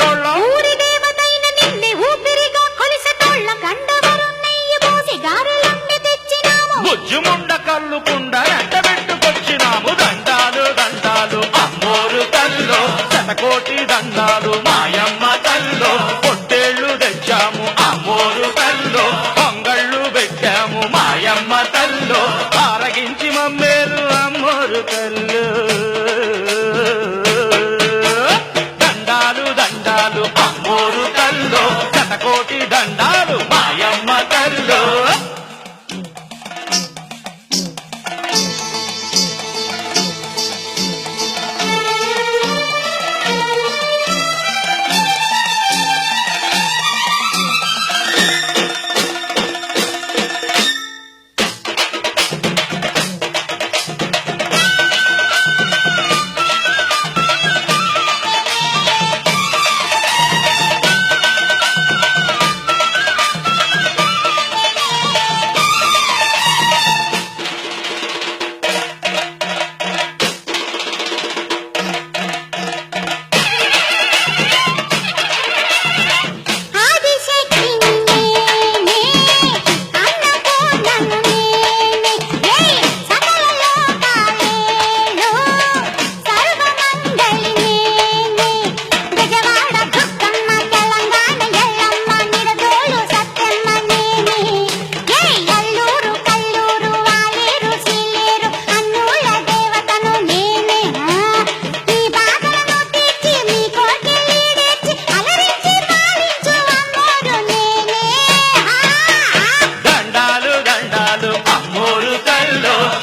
కొలిసేటోళ్ళ ఊరి దేవతైన నిన్నే ఊపిరిగా కొలిసేటోళ్ళ గండవరం నెయ్యి పోసి గారెలన్నీ తెచ్చినాము బుజ్జుముండ కల్లుకుండ ఎండబెట్టుకొచ్చినాము దండాలు దండాలు అమ్మోరు తల్లో శతకోటి దండాలు మాయమ్మ తల్లో పొట్టేళ్లు తెచ్చాము అమ్మోరు తల్లో పొంగళ్ళు పెట్టాము మాయమ్మ తల్లో ఆరగించి మమ్మేలు అమ్మోరు తల్లు దండాలు దండాలు అమ్మోరు తల్లో శతకోటి దండాలు మాయమ్మ తల్లో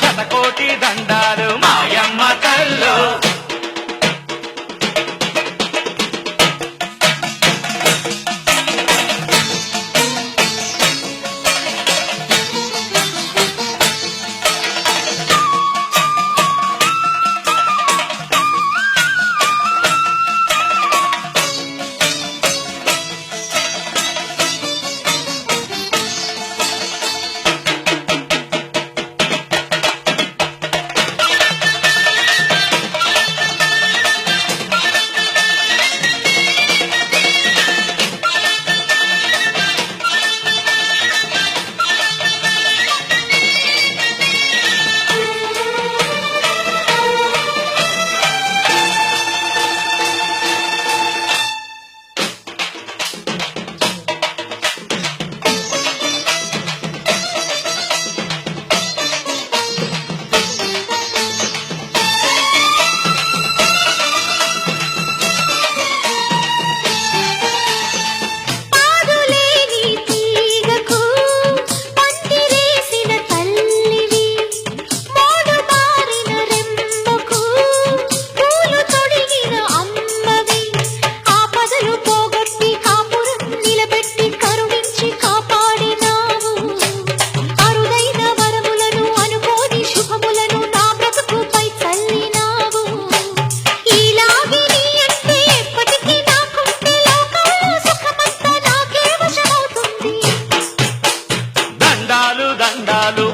శతకోటి దండాలు మాయమ్మ తల్లో దండాలు